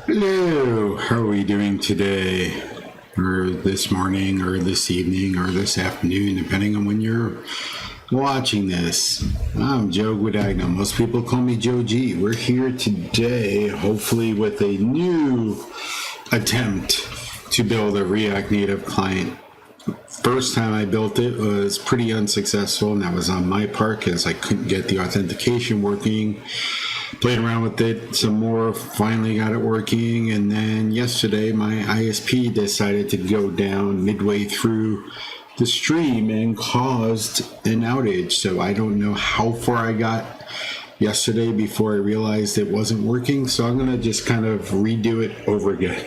Hello, how are we doing today? Or this morning, or this evening, or this afternoon, depending on when you're watching this. I'm JoeG. Most people call me JoeG. We're here today, hopefully with a new attempt to build a React Native client. First time I built it was pretty unsuccessful, and that was on my part because I couldn't get the authentication working. Played around with it some more, finally got it working, and then yesterday my ISP decided to go down midway through the stream and caused an outage. So I don't know how far I got yesterday before I realized it wasn't working, so I'm gonna just kind of redo it over again.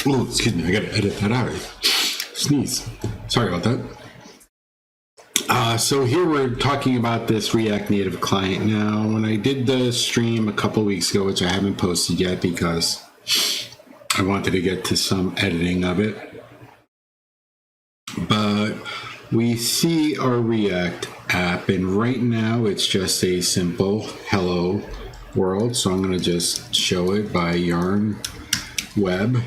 Oh, excuse me, I gotta edit that out. Sneeze. Sorry about that. So here we're talking about this React Native client. Now, when I did the stream a couple weeks ago, which I haven't posted yet because I wanted to get to some editing of it, but we see our React app, and right now it's just a simple hello world. So I'm going to just show it by Yarn Web.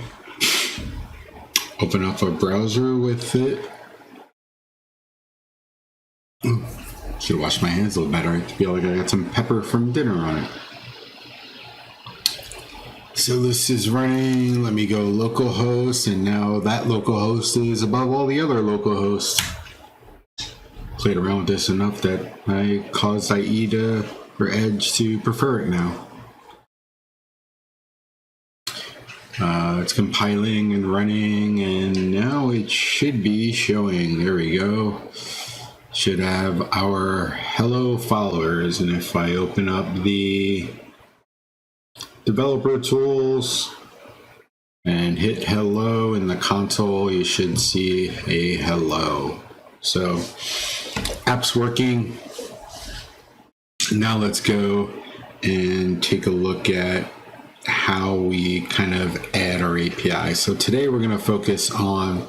Open up a browser with it. Should wash my hands a little better. I feel like I got some pepper from dinner on it. So this is running. Let me go localhost, and now that localhost is above all the other localhosts. Played around with this enough that I caused IE or Edge to prefer it now. It's compiling and running, and now it should be showing. There we go. Should have our hello followers, and if I open up the developer tools and hit hello in the console, you should see a hello. So app's working. Now let's go and take a look at how we kind of add our API. So today we're going to focus on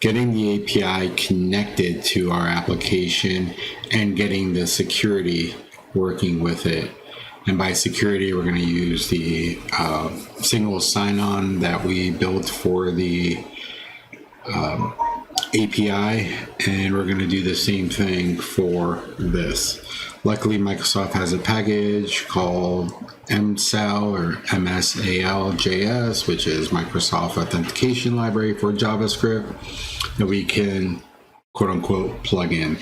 getting the API connected to our application and getting the security working with it. And by security, we're going to use the single sign-on that we built for the API, and we're going to do the same thing for this. Luckily, Microsoft has a package called MSAL or MSAL.js, which is Microsoft Authentication Library for JavaScript, that we can quote-unquote plug in.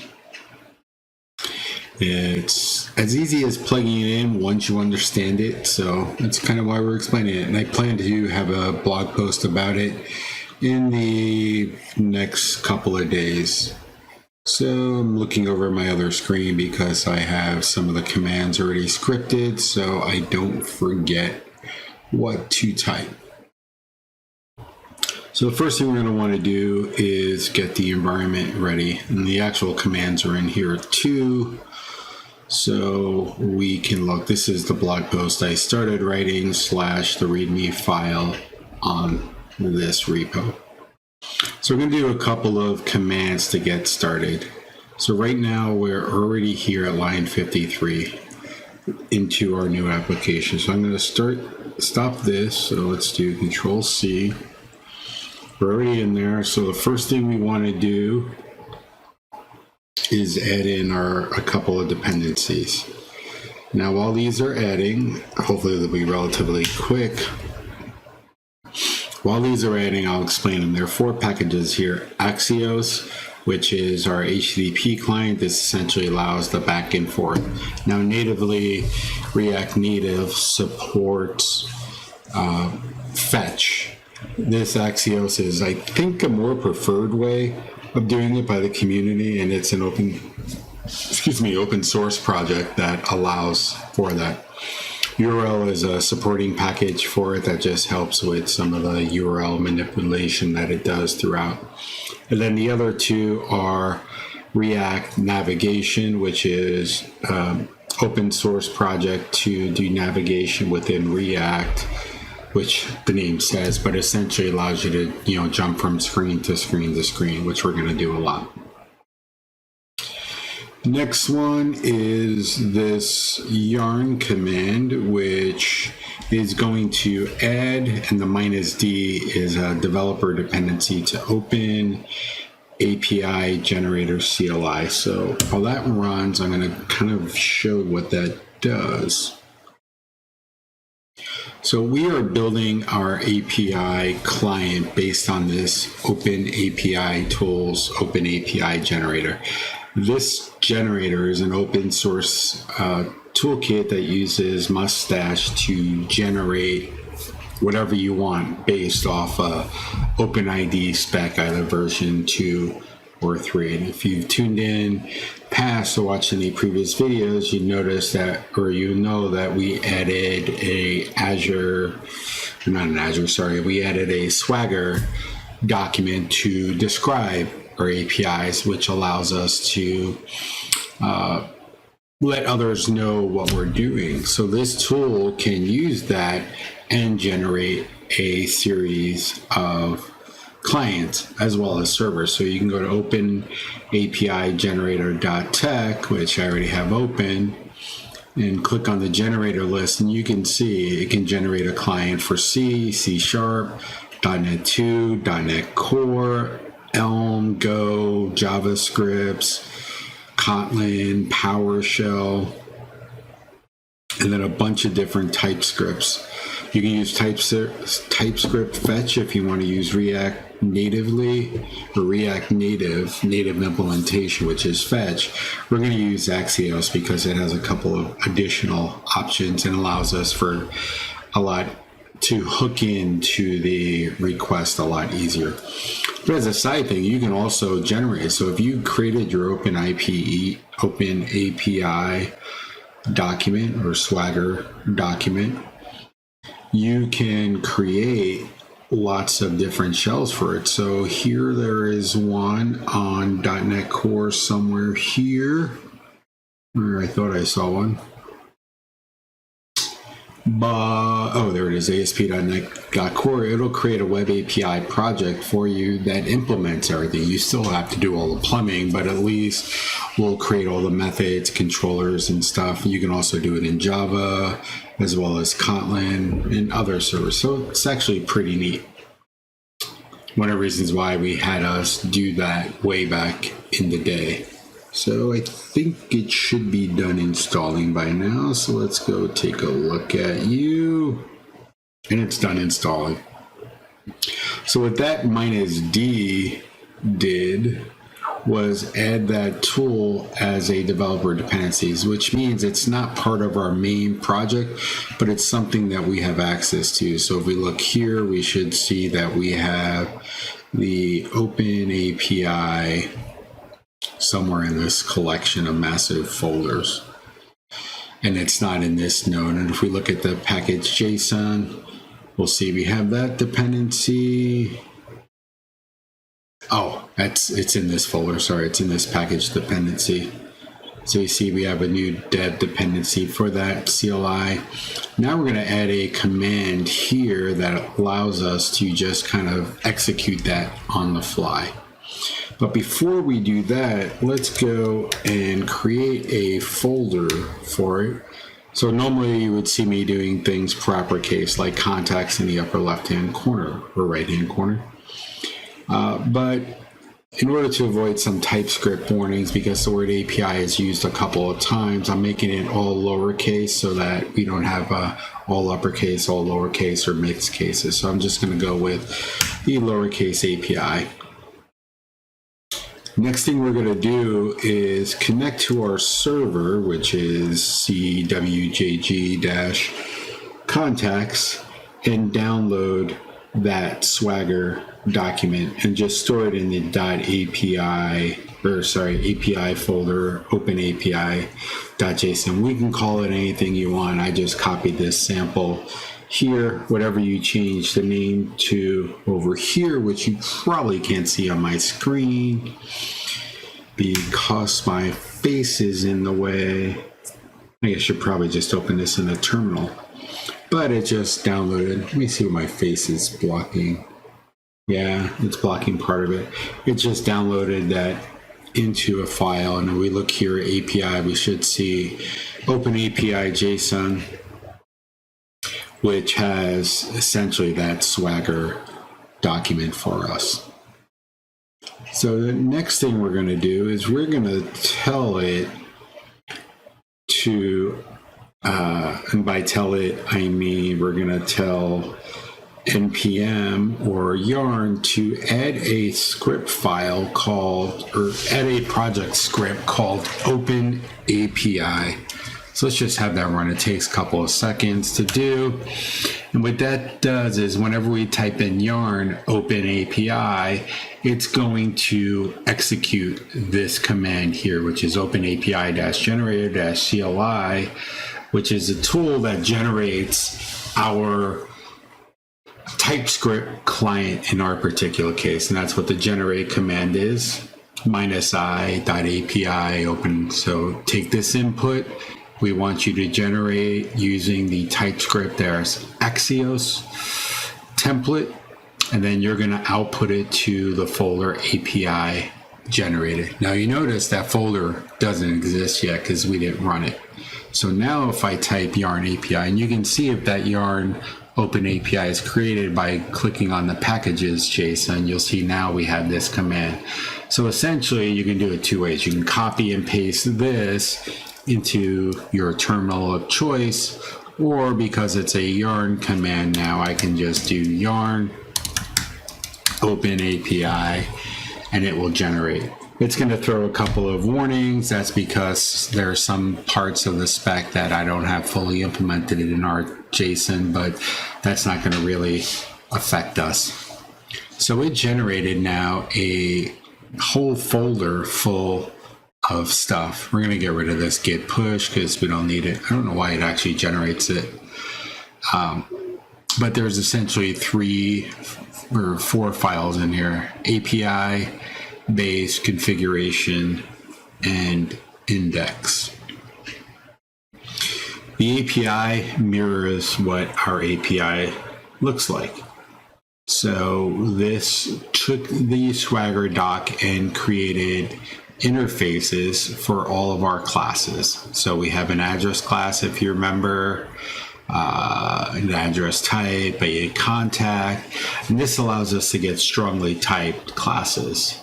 It's as easy as plugging it in once you understand it, so that's kind of why we're explaining it. And I plan to have a blog post about it in the next couple of days. So I'm looking over my other screen because I have some of the commands already scripted, so I don't forget what to type. So the first thing we're going to want to do is get the environment ready, and the actual commands are in here too. So we can look. This is the blog post I started writing / the README file on this repo. So we're going to do a couple of commands to get started. So right now we're already here at line 53 into our new application. So I'm going to stop this. So let's do Control C. We're already in there. So the first thing we want to do is add in a couple of dependencies. Now while these are adding, hopefully they'll be relatively quick. While these are adding, I'll explain them. There are 4 packages here. Axios, which is our HTTP client. This essentially allows the back and forth. Now natively, React Native supports fetch. This Axios is, I think, a more preferred way of doing it by the community, and it's an open source project that allows for that. URL is a supporting package for it that just helps with some of the URL manipulation that it does throughout. And then the other 2 are React Navigation, which is open source project to do navigation within React, which the name says, but essentially allows you to jump from screen to screen to screen, which we're going to do a lot. Next one is this yarn command, which is going to add, and the -d is a developer dependency to OpenAPI Generator CLI. So while that runs, I'm going to kind of show what that does. So we are building our API client based on this OpenAPITools OpenAPIGenerator. This generator is an open source toolkit that uses Mustache to generate whatever you want based off OpenID spec, either version 2 or 3. And if you've tuned in past or watched any previous videos, you notice that, or you know that we added we added a Swagger document to describe our APIs, which allows us to let others know what we're doing. So this tool can use that and generate a series of clients as well as servers. So you can go to OpenAPIGenerator.tech, which I already have open, and click on the generator list, and you can see it can generate a client for C, C#, .NET 2, .NET Core, Elm, Go, JavaScript, Kotlin, PowerShell, and then a bunch of different TypeScripts. You can use TypeScript fetch if you want to use React natively, or React native implementation, which is fetch. We're going to use Axios because it has a couple of additional options and allows us for a lot to hook into the request a lot easier. But as a side thing, you can also generate. So if you created your OpenAPI document or Swagger document, you can create lots of different shells for it. So here there is one on .NET Core somewhere here, where I thought I saw one. Oh, there it is, ASP.NET Core. It'll create a web API project for you that implements everything. You still have to do all the plumbing, but at least we'll create all the methods, controllers, and stuff. You can also do it in Java, as well as Kotlin and other servers. So it's actually pretty neat. One of the reasons why we had us do that way back in the day. So I think it should be done installing by now. So let's go take a look at you. And it's done installing. So what that -d did was add that tool as a developer dependencies, which means it's not part of our main project, but it's something that we have access to. So if we look here, we should see that we have the OpenAPI somewhere in this collection of massive folders, and it's not in this node. And if we look at the package JSON, we'll see we have that dependency. Oh, it's in this folder. Sorry, it's in this package dependency. So you see we have a new dev dependency for that CLI. Now we're going to add a command here that allows us to just kind of execute that on the fly. But before we do that, let's go and create a folder for it. So normally you would see me doing things per uppercase, like contacts in the upper left-hand corner or right-hand corner. But in order to avoid some TypeScript warnings, because the word API is used a couple of times, I'm making it all lowercase so that we don't have all uppercase, all lowercase, or mixed cases. So I'm just going to go with the lowercase API. Next thing we're going to do is connect to our server, which is cwjg-contacts, and download that Swagger document and just store it in the API folder, OpenAPI.json. We can call it anything you want. I just copied this sample here. Whatever you change the name to over here, which you probably can't see on my screen because my face is in the way. I should probably just open this in a terminal. But it just downloaded. Let me see what my face is blocking. Yeah, it's blocking part of it. It just downloaded that into a file, and we look here at API, we should see OpenAPIJSON, which has essentially that Swagger document for us. So the next thing we're going to do is we're going to tell it to, and by tell it, I mean we're going to tell npm or yarn to add a script file called, or add a project script called OpenAPI. So let's just have that run. It takes a couple of seconds to do. And what that does is whenever we type in yarn OpenAPI, it's going to execute this command here, which is OpenAPI-generator-CLI, which is a tool that generates our TypeScript client in our particular case. And that's what the generate command is, -i.api open. So take this input. We want you to generate using the TypeScript, there's Axios template, and then you're going to output it to the folder API generated. Now you notice that folder doesn't exist yet because we didn't run it. So now if I type yarn API, and you can see if that yarn OpenAPI is created by clicking on the packages JSON, you'll see now we have this command. So essentially you can do it two ways. You can copy and paste this into your terminal of choice, or because it's a yarn command now, I can just do yarn OpenAPI and it will generate. It's going to throw a couple of warnings. That's because there are some parts of the spec that I don't have fully implemented in our JSON, but that's not going to really affect us. So it generated now a whole folder full of stuff. We're going to get rid of this git push because we don't need it. I don't know why it actually generates it. But there's essentially 3 or 4 files in here: API, base, configuration, and index. The API mirrors what our API looks like. So this took the Swagger doc and created interfaces for all of our classes. So we have an address class, if you remember, an address type, a contact, and this allows us to get strongly typed classes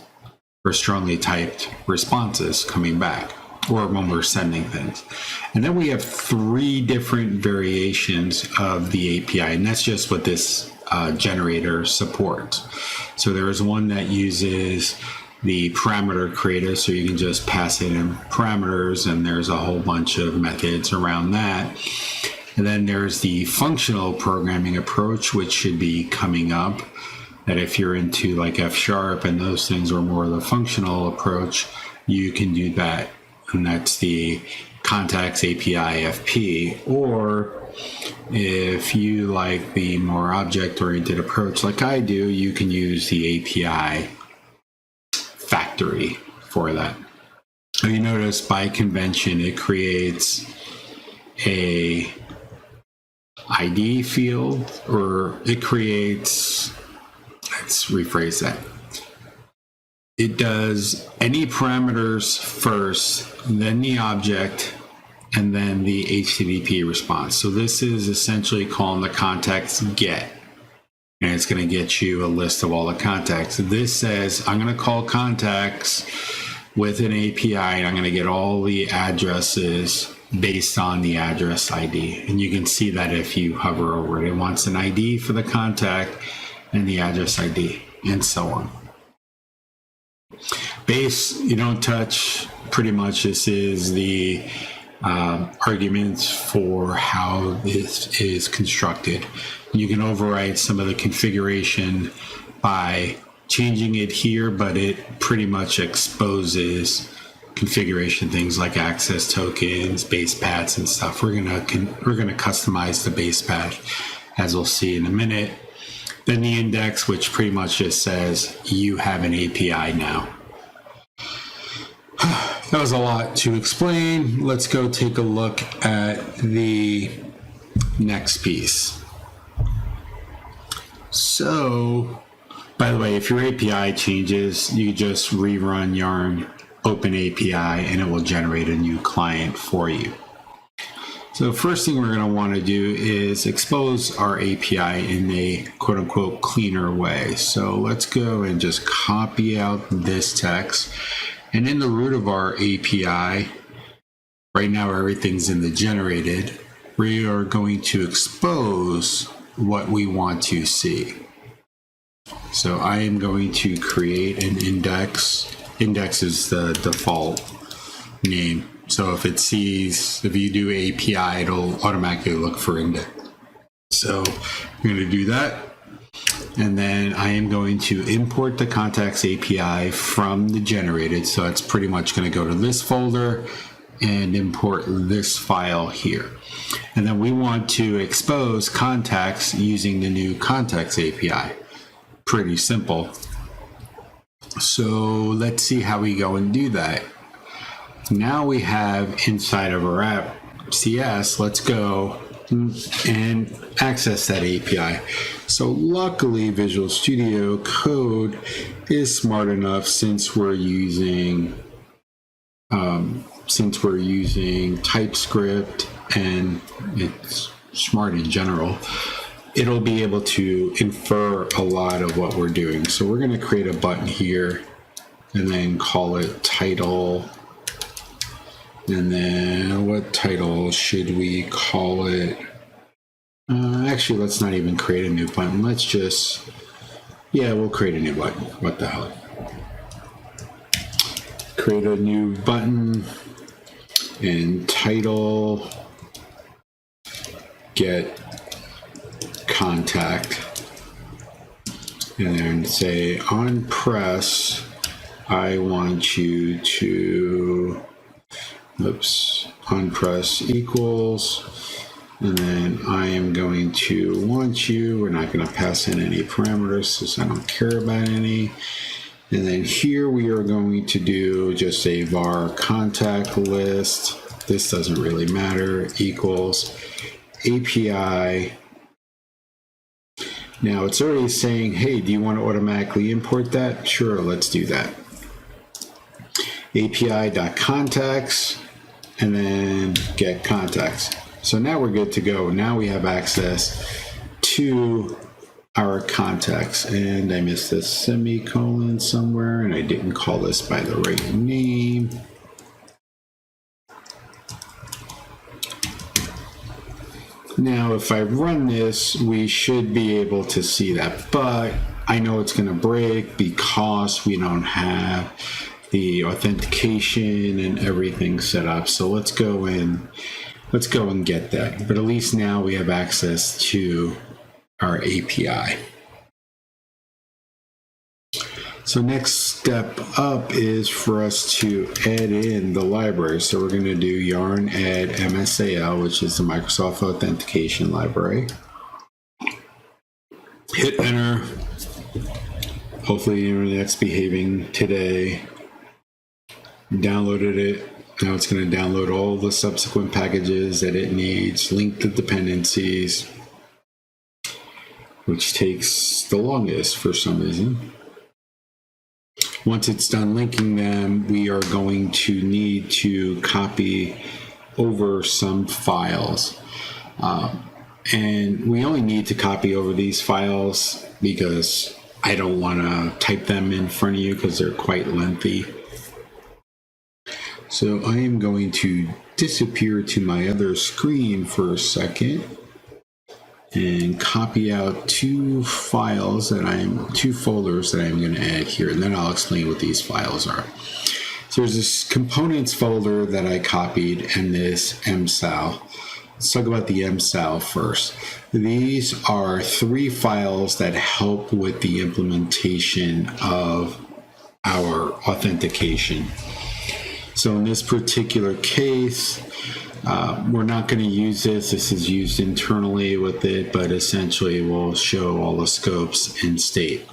or strongly typed responses coming back, or when we're sending things. And then we have 3 different variations of the API, and that's just what this generator supports. So there is one that uses the parameter creator, so you can just pass it in parameters, and there's a whole bunch of methods around that. And then there's the functional programming approach, which should be coming up, that if you're into like F# and those things, or more of the functional approach, you can do that. And that's the contacts API FP. Or if you like the more object-oriented approach like I do, you can use the API factory for that. So you notice by convention it creates a ID field, or it creates, let's rephrase that. It does any parameters first, then the object, and then the HTTP response. So this is essentially calling the contacts get, and it's going to get you a list of all the contacts. This says I'm going to call contacts with an API, and I'm going to get all the addresses based on the address ID. And you can see that if you hover over it, it wants an ID for the contact and the address ID, and so on. Base, you don't touch. Pretty much this is the arguments for how this is constructed. You can overwrite some of the configuration by changing it here, but it pretty much exposes configuration things like access tokens, base paths, and stuff. We're gonna customize the base path, as we'll see in a minute. Then the index, which pretty much just says you have an API now. That was a lot to explain. Let's go take a look at the next piece. So, by the way, if your API changes, you just rerun yarn OpenAPI, and it will generate a new client for you. So the first thing we're going to want to do is expose our API in a quote-unquote cleaner way. So let's go and just copy out this text. And in the root of our API, right now everything's in the generated, we are going to expose what we want to see. So I am going to create an index. Index is the default name. So if you do API, it'll automatically look for index. So I'm going to do that. And then I am going to import the contacts API from the generated. So it's pretty much going to go to this folder and import this file here. And then we want to expose contacts using the new contacts API. Pretty simple. So let's see how we go and do that. Now we have inside of our app CS, let's go and access that API. So luckily Visual Studio Code is smart enough, since we're using TypeScript, and it's smart in general, it'll be able to infer a lot of what we're doing. So we're going to create a button here and then call it title. And then what title should we call it? Actually, let's not even create a new button. Let's just, we'll create a new button. What the hell? Create a new button and title, get contact. And then say on press, I want you to on press equals, and then I am going to want you, we're not going to pass in any parameters since I don't care about any. And then here we are going to do just a var contact list. This doesn't really matter, equals API. Now it's already saying, hey, do you want to automatically import that? Sure, let's do that. API.contacts, and then get contacts. So now we're good to go. Now we have access to our contacts. And I missed a semicolon somewhere, and I didn't call this by the right name. Now, if I run this, we should be able to see that, but I know it's going to break because we don't have the authentication and everything set up. So let's go and get that. But at least now we have access to our API. So next step up is for us to add in the library. So we're going to do yarn add MSAL, which is the Microsoft Authentication library. Hit enter. Hopefully the internet's behaving today. Downloaded it. Now it's going to download all the subsequent packages that it needs, link the dependencies, which takes the longest for some reason. Once it's done linking them, we are going to need to copy over some files. And we only need to copy over these files because I don't want to type them in front of you because they're quite lengthy. So I am going to disappear to my other screen for a second and copy out two folders that I'm going to add here, and then I'll explain what these files are. So there's this components folder that I copied and this MSAL. Let's talk about the MSAL first. These are 3 files that help with the implementation of our authentication. So in this particular case, we're not going to use this. This is used internally with it, but essentially we'll show all the scopes and state.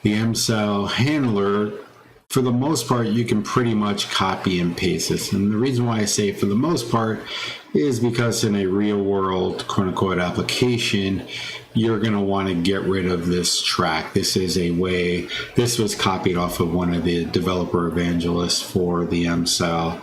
The MSAL handler for the most part, you can pretty much copy and paste this. And the reason why I say for the most part is because in a real world, quote unquote, application, you're going to want to get rid of this track. This is a way, this was copied off of one of the developer evangelists for the MSAL,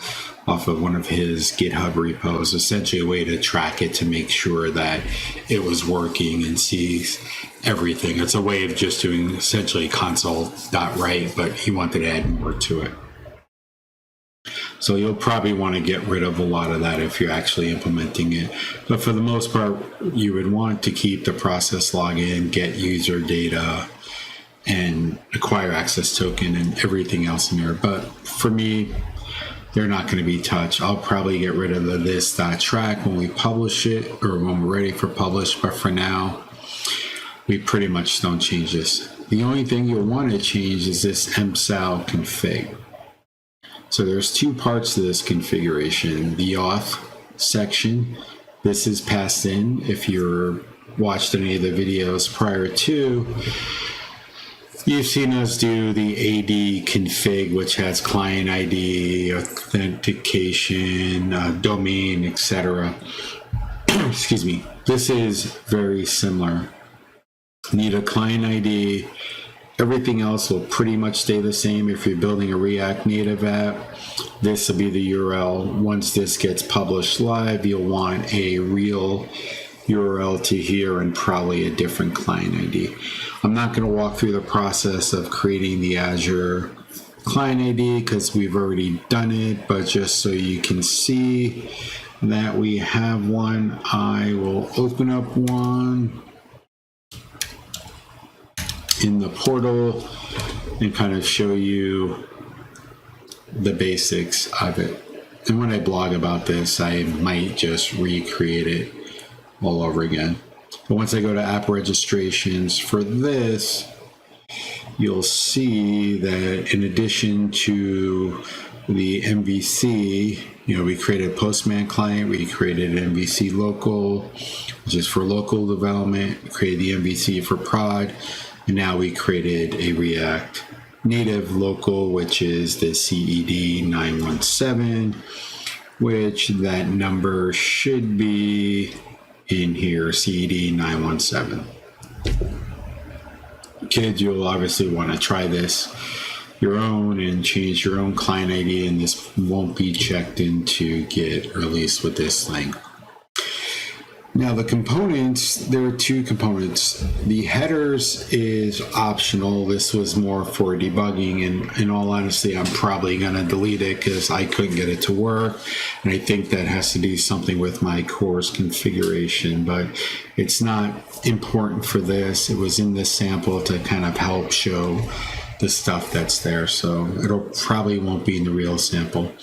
off of one of his GitHub repos, essentially a way to track it to make sure that it was working and sees everything. It's a way of just doing essentially console.write, but he wanted to add more to it. So you'll probably want to get rid of a lot of that if you're actually implementing it. But for the most part, you would want to keep the process login, get user data, and acquire access token and everything else in there. But for me, they're not going to be touched. I'll probably get rid of the this.track when we publish it or when we're ready for publish. But for now, we pretty much don't change this. The only thing you'll want to change is this MSAL config. So there's two parts to this configuration. The auth section, this is passed in. If you're watched any of the videos prior to, you've seen us do the AD config, which has client ID, authentication, domain, etc. Excuse me. This is very similar. Need a client ID. Everything else will pretty much stay the same. If you're building a React Native app, this will be the URL. Once this gets published live, you'll want a real URL to here and probably a different client ID. I'm not going to walk through the process of creating the Azure client ID because we've already done it, but just so you can see that we have one, I will open up one in the portal and kind of show you the basics of it. And when I blog about this, I might just recreate it all over again. But once I go to app registrations for this, you'll see that in addition to the MVC, we created a Postman client, we created an MVC local, which is for local development, we created the MVC for prod, and now we created a React Native local, which is the CED 917, which that number should be in here, CED 917. Kids, you'll obviously want to try this your own and change your own client ID, and this won't be checked into Git, or at least with this link. Now the components, there are two components. The headers is optional. This was more for debugging, and in all honesty, I'm probably going to delete it because I couldn't get it to work. And I think that has to do something with my course configuration, but it's not important for this. It was in this sample to kind of help show the stuff that's there. So it'll probably won't be in the real sample.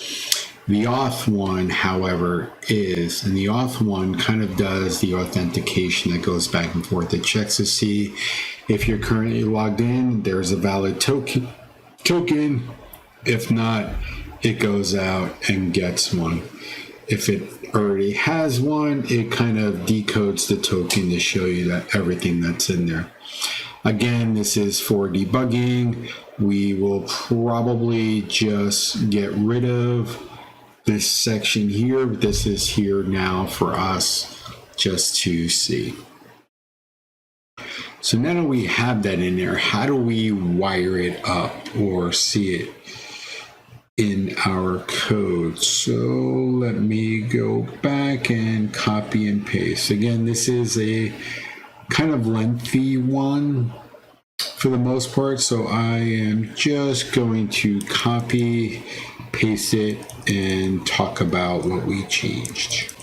The auth one, however, is, and the auth one kind of does the authentication that goes back and forth. It checks to see if you're currently logged in, there's a valid token. If not, it goes out and gets one. If it already has one, it kind of decodes the token to show you that everything that's in there. Again, this is for debugging. We will probably just get rid of this section here. This is here now for us just to see. So now that we have that in there, how do we wire it up or see it in our code? So let me go back and copy and paste. Again, this is a kind of lengthy one for the most part, so I am just going to copy, paste it, and talk about what we changed.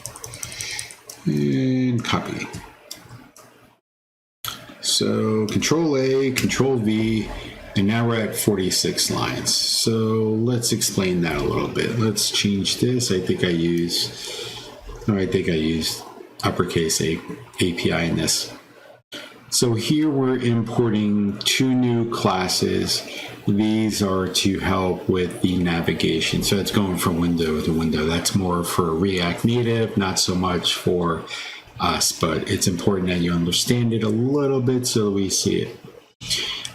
And copy. So Control A, Control V, and now we're at 46 lines. So let's explain that a little bit. Let's change this. I think I used uppercase API in this. So here we're importing two new classes. These are to help with the navigation. So it's going from window to window. That's more for React Native, not so much for us, but it's important that you understand it a little bit so we see it.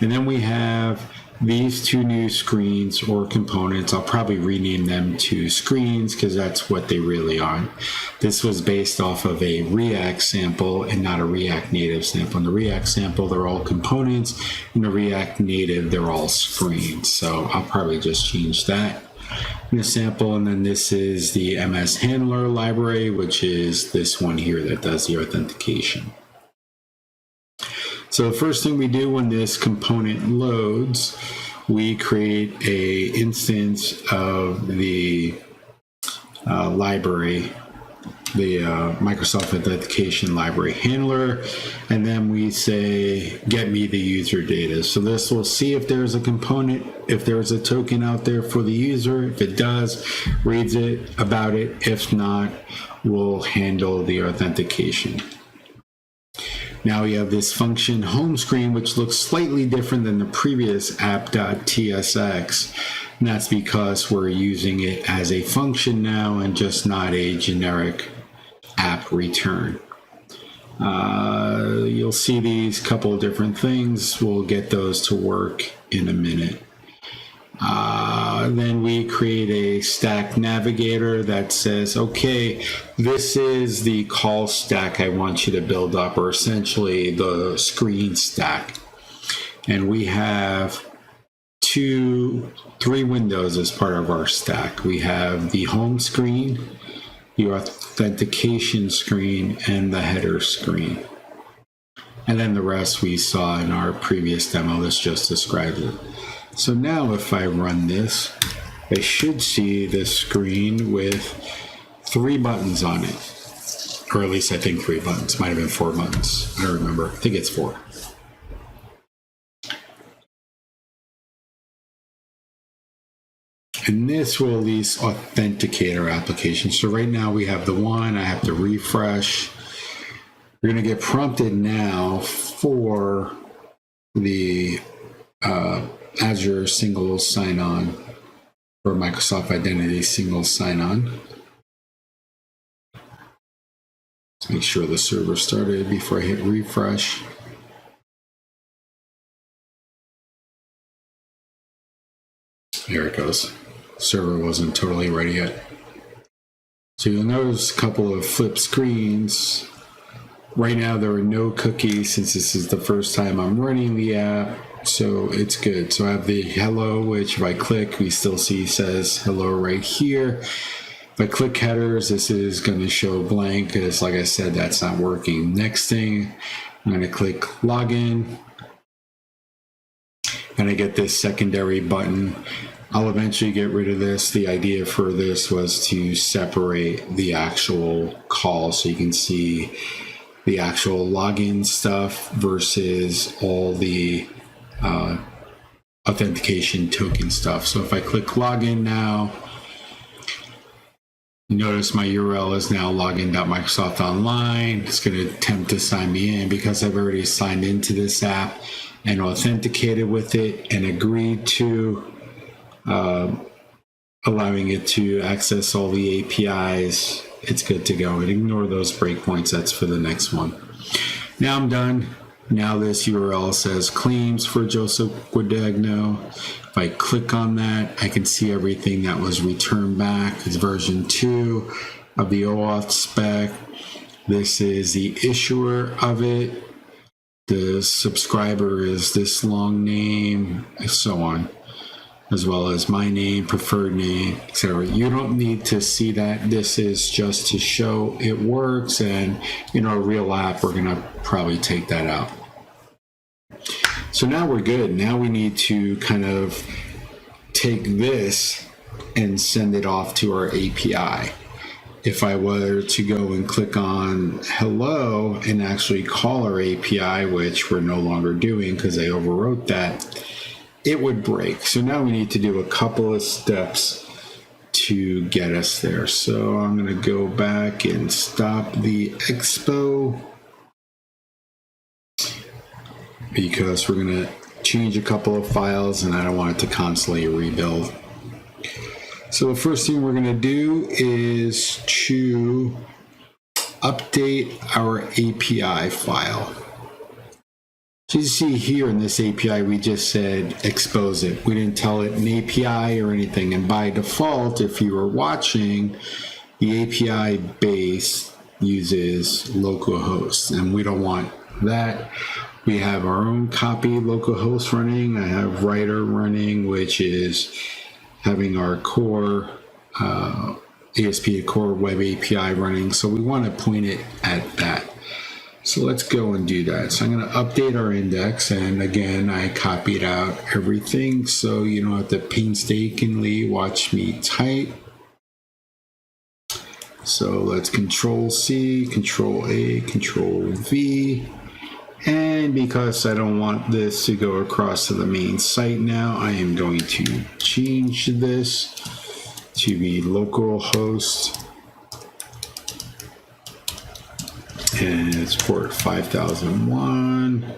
And then we have these two new screens or components, I'll probably rename them to screens because that's what they really are. This was based off of a React sample and not a React Native sample. In the React sample, they're all components. In the React Native, they're all screens. So I'll probably just change that in the sample. And then this is the MS Handler library, which is this one here that does the authentication. So the first thing we do when this component loads, we create a instance of the library, the Microsoft Authentication library handler, and then we say, get me the user data. So this will see if there's a component, if there's a token out there for the user. If it does, reads it about it. If not, we'll handle the authentication. Now we have this function home screen, which looks slightly different than the previous app.tsx. And that's because we're using it as a function now and just not a generic app return. You'll see these couple of different things. We'll get those to work in a minute. Then we create a stack navigator that says, okay, this is the call stack I want you to build up, or essentially the screen stack. And we have three windows as part of our stack. We have the home screen, the authentication screen, and the header screen. And then the rest we saw in our previous demo. This just describes it. So now if I run this, I should see this screen with 3 buttons on it. Or at least I think 3 buttons. Might have been 4 buttons. I don't remember. I think it's 4. And this will at least authenticate our application. So right now we have the 1. I have to refresh. We're going to get prompted now for the Azure single sign-on, or Microsoft Identity single sign-on. Let's make sure the server started before I hit refresh. There it goes. Server wasn't totally ready yet. So you'll notice a couple of flip screens. Right now there are no cookies since this is the first time I'm running the app. So it's good. So I have the hello, which if I click, we still see says hello right here. If I click headers, this is going to show blank because, like I said, that's not working. Next thing, I'm going to click login. And I get this secondary button. I'll eventually get rid of this. The idea for this was to separate the actual call so you can see the actual login stuff versus all the authentication token stuff. So if I click login now, you notice my URL is now login.microsoft online. It's going to attempt to sign me in because I've already signed into this app and authenticated with it and agreed to allowing it to access all the APIs. It's good to go. And ignore those breakpoints. That's for the next one. Now I'm done. Now this URL says claims for Joseph Guadagno. If I click on that, I can see everything that was returned back. It's version 2 of the OAuth spec. This is the issuer of it. The subscriber is this long name, and so on, as well as my name, preferred name, etc. You don't need to see that. This is just to show it works, and in our real app, we're gonna probably take that out. So now we're good. Now we need to kind of take this and send it off to our API. If I were to go and click on hello and actually call our API, which we're no longer doing because I overwrote that, it would break. So now we need to do a couple of steps to get us there. So I'm going to go back and stop the expo because we're going to change a couple of files and I don't want it to constantly rebuild. So the first thing we're going to do is to update our API file. So you see here in this API, we just said expose it. We didn't tell it an API or anything. And by default, if you were watching, the API base uses localhost, and we don't want that. We have our own copy localhost running. I have writer running, which is having our core ASP core web API running. So we want to point it at that. So let's go and do that. So I'm going to update our index, and again, I copied out everything so you don't have to painstakingly watch me type. So let's Control C, Control A, Control V. And because I don't want this to go across to the main site now, I am going to change this to be localhost. And it's port 5001.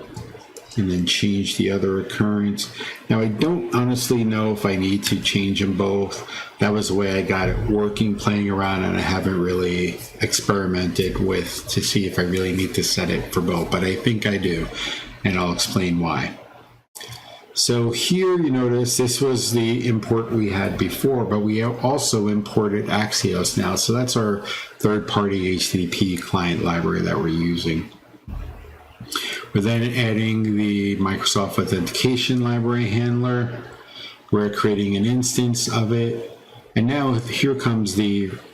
And then change the other occurrence. Now, I don't honestly know if I need to change them both. That was the way I got it working, playing around, and I haven't really experimented with to see if I really need to set it for both, but I think I do, and I'll explain why. So here you notice this was the import we had before, but we also imported Axios now. So that's our third-party HTTP client library that we're using. We're then adding the Microsoft Authentication library handler. We're creating an instance of it. And now here comes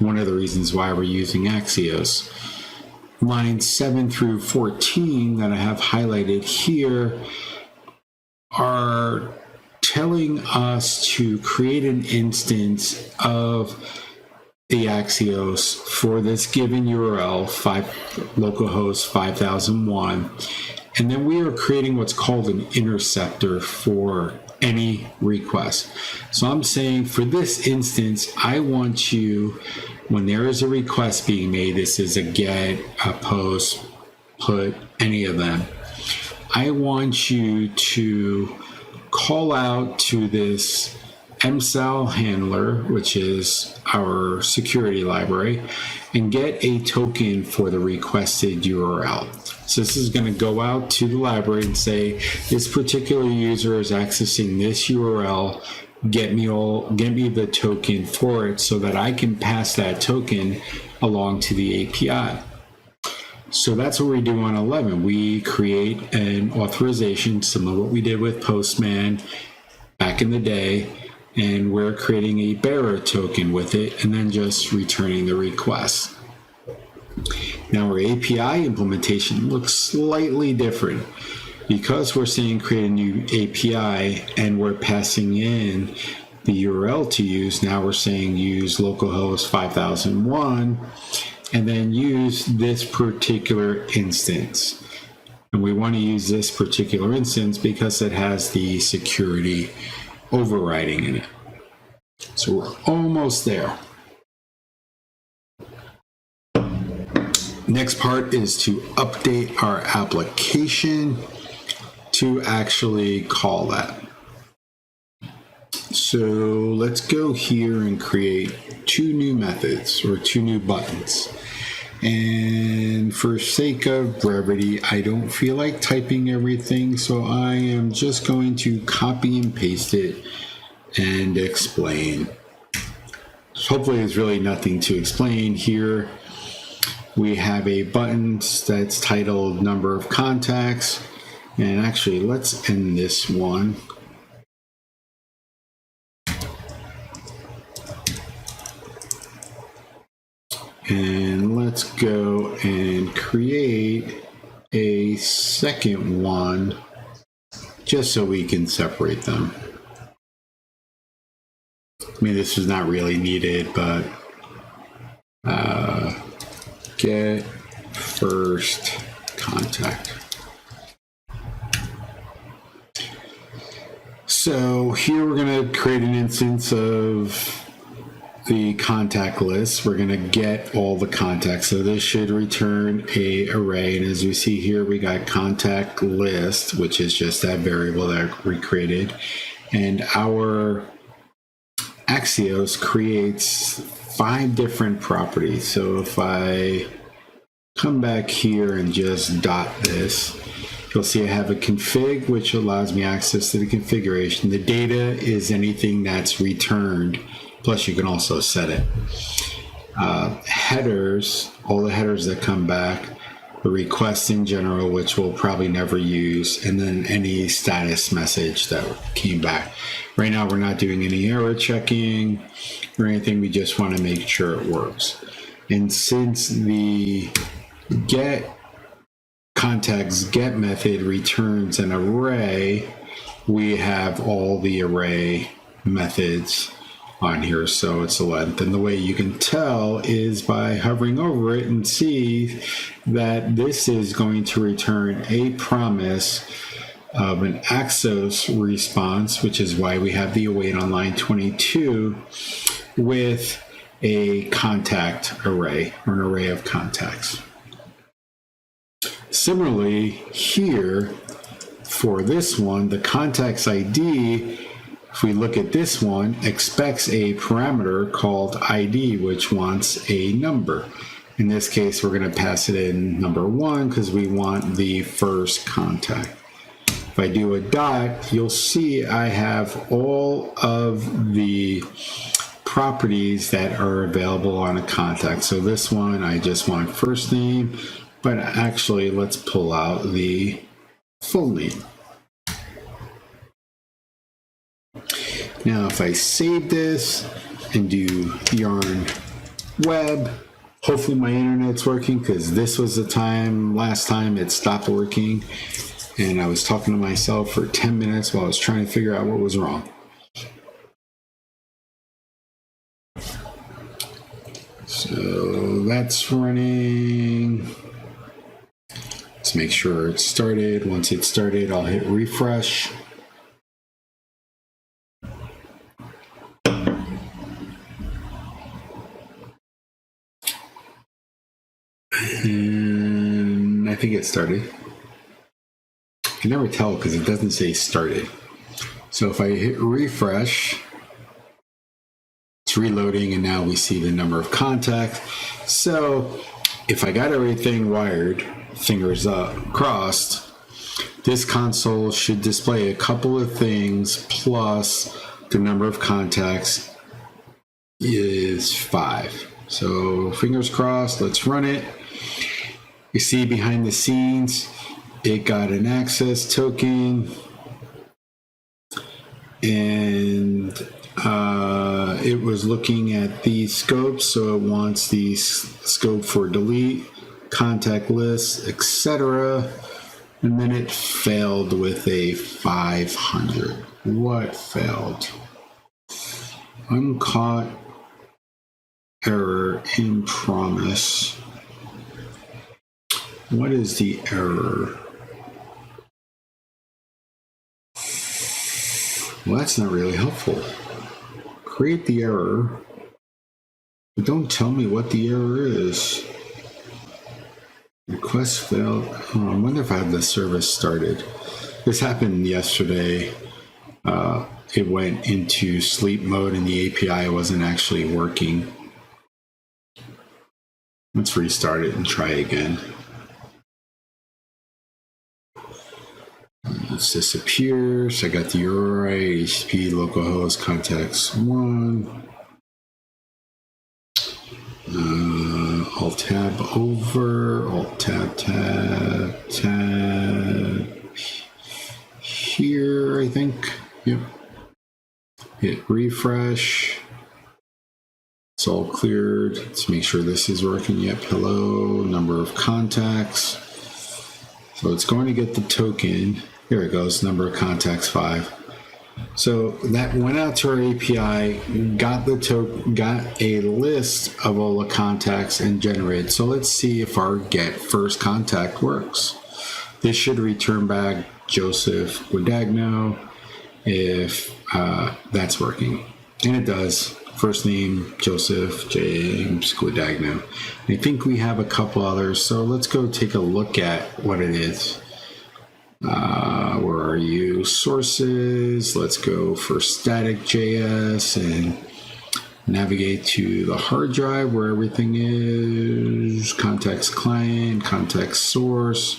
one of the reasons why we're using Axios. Lines 7 through 14 that I have highlighted here are telling us to create an instance of the Axios for this given URL, localhost 5001. And then we are creating what's called an interceptor for any request. So I'm saying for this instance, I want you, when there is a request being made, this is a get, a post, put, any of them, I want you to call out to this MSAL handler, which is our security library, and get a token for the requested URL. So this is going to go out to the library and say, this particular user is accessing this URL, get me the token for it so that I can pass that token along to the API. So that's what we do on 11. We create an authorization, similar to what we did with Postman back in the day, and we're creating a bearer token with it and then just returning the request. Now our API implementation looks slightly different. Because we're saying create a new API and we're passing in the URL to use, now we're saying use localhost 5001 and then use this particular instance. And we want to use this particular instance because it has the security overriding in it. So we're almost there. Next part is to update our application to actually call that. So let's go here and create two new methods or two new buttons. And for sake of brevity, I don't feel like typing everything, so I am just going to copy and paste it and explain. Hopefully there's really nothing to explain here. We have a button that's titled number of contacts. And actually, let's end this one. And let's go and create a second one just so we can separate them. I mean, this is not really needed, but get first contact. So here we're going to create an instance of the contact list. We're going to get all the contacts. So this should return a array. And as we see here, we got contact list, which is just that variable that we created. And our Axios creates 5 different properties. So if I come back here and just dot this, You'll see I have a config, which allows me access to the configuration. The data is anything that's returned, plus you can also set it. Headers, all the headers that come back, the requests in general, which we'll probably never use, and then any status message that came back. Right now, we're not doing any error checking or anything. We just want to make sure it works. And since the get method returns an array, we have all the array methods on here, so it's a length. And the way you can tell is by hovering over it and see that this is going to return a promise of an Axios response, which is why we have the await on line 22 with a contact array, or an array of contacts. Similarly, here for this one, the contacts ID, if we look at this one, expects a parameter called ID, which wants a number. In this case, we're going to pass it in number 1 because we want the first contact. If I do a dot, you'll see I have all of the properties that are available on a contact. So this one, I just want first name, but actually let's pull out the full name. Now, if I save this and do yarn web, hopefully my internet's working, because this was the time, last time it stopped working, and I was talking to myself for 10 minutes while I was trying to figure out what was wrong. So that's running. Let's make sure it's started. Once it's started, I'll hit refresh. And I think it started. I can never tell because it doesn't say started. So if I hit refresh, it's reloading, and now we see the number of contacts. So if I got everything wired, fingers up, crossed, this console should display a couple of things plus the number of contacts is 5. So fingers crossed, let's run it. You see behind the scenes, it got an access token, and it was looking at the scopes, so it wants the scope for delete, contact list, etc. And then it failed with a 500. What failed? Uncaught error in promise. What is the error? Well, that's not really helpful. Create the error, but don't tell me what the error is. Request failed. Oh, I wonder if I have the service started. This happened yesterday. It went into sleep mode and the API wasn't actually working. Let's restart it and try again. This disappears. I got the URI, HTTP, localhost, contacts 1. Alt tab over, alt tab, tab here, I think. Yep. Hit refresh. It's all cleared. Let's make sure this is working. Yep. Hello. Number of contacts. So it's going to get the token. Here it goes. Number of contacts 5. So that went out to our API, got the token, got a list of all the contacts and generated. So let's see if our get first contact works. This should return back Joseph Guadagno if that's working. And it does. First name, Joseph James Guadagno. I think we have a couple others. So let's go take a look at what it is. Where are you? Sources. Let's go for static.js and navigate to the hard drive where everything is. Context client, context source.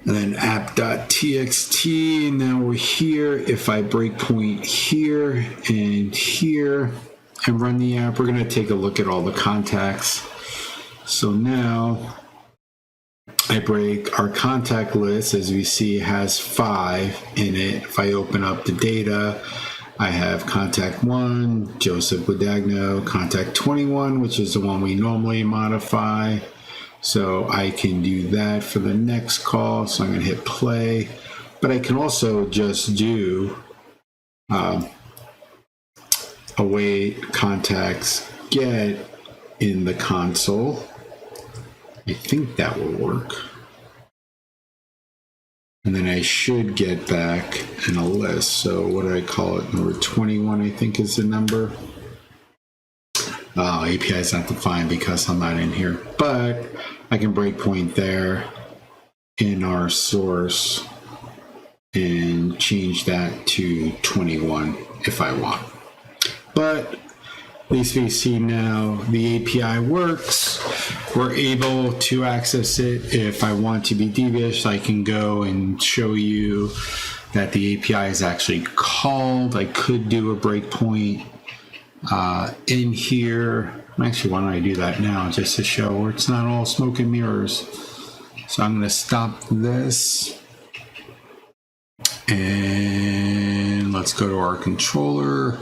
And then app.txt, now we're here. If I breakpoint here and here and run the app, we're going to take a look at all the contacts. So now I break our contact list, as we see, has 5 in it. If I open up the data, I have contact 1, Joseph Guadagno, contact 21, which is the one we normally modify. So I can do that for the next call. So I'm going to hit play, but I can also just do await contacts get in the console. I think that will work. And then I should get back in a list. So what do I call it? Number 21, I think, is the number. API is not defined because I'm not in here, but I can breakpoint there in our source and change that to 21 if I want. But at least we see now the API works. We're able to access it. If I want to be devious, I can go and show you that the API is actually called. I could do a breakpoint in here. Actually, why don't I do that now just to show where it's not all smoke and mirrors. So I'm going to stop this and let's go to our controller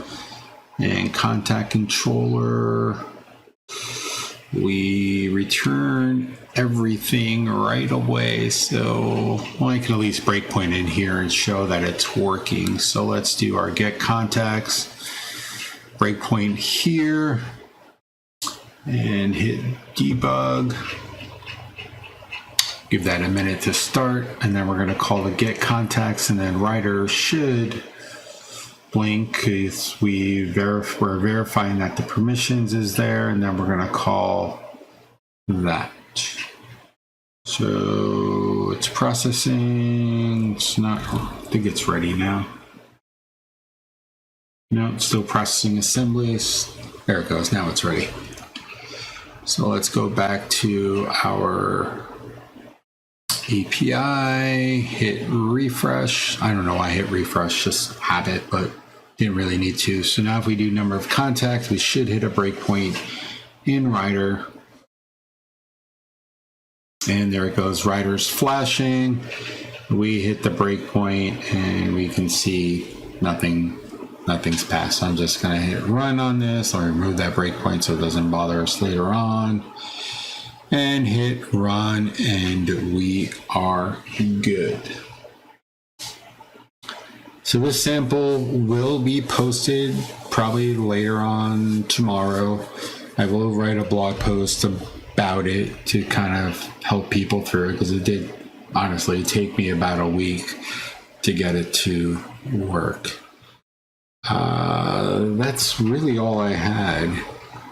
and contact controller. We return everything right away. So I can at least breakpoint in here and show that it's working. So let's do our get contacts. Breakpoint here and hit debug. Give that a minute to start, and then we're going to call the get contacts, and then writer should blink because we're verifying that the permissions is there, and then we're going to call that. So it's processing. It's not, I think it's ready now. No, it's still processing assemblies. There it goes. Now it's ready. So let's go back to our API, hit refresh. I don't know why I hit refresh, just habit, but didn't really need to. So now if we do number of contacts, we should hit a breakpoint in writer. And there it goes. Writer's flashing. We hit the breakpoint and we can see nothing's passed. I'm just going to hit run on this. I'll remove that breakpoint so it doesn't bother us later on. And hit run, and we are good. So this sample will be posted probably later on tomorrow. I will write a blog post about it to kind of help people through it, because it did honestly take me about a week to get it to work. That's really all I had.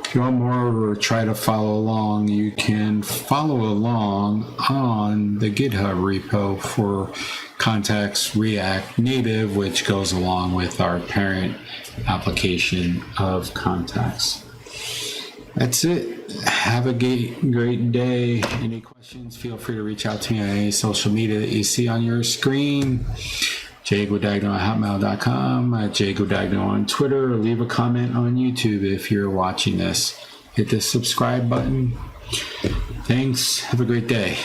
If you want more or try to follow along, you can follow along on the GitHub repo for Contacts React Native, which goes along with our parent application of Contacts. That's it. Have a great day. Any questions, feel free to reach out to me on any social media that you see on your screen. JoeGudagno@hotmail.com, JoeGudagno on Twitter, or leave a comment on YouTube if you're watching this. Hit the subscribe button. Thanks. Have a great day.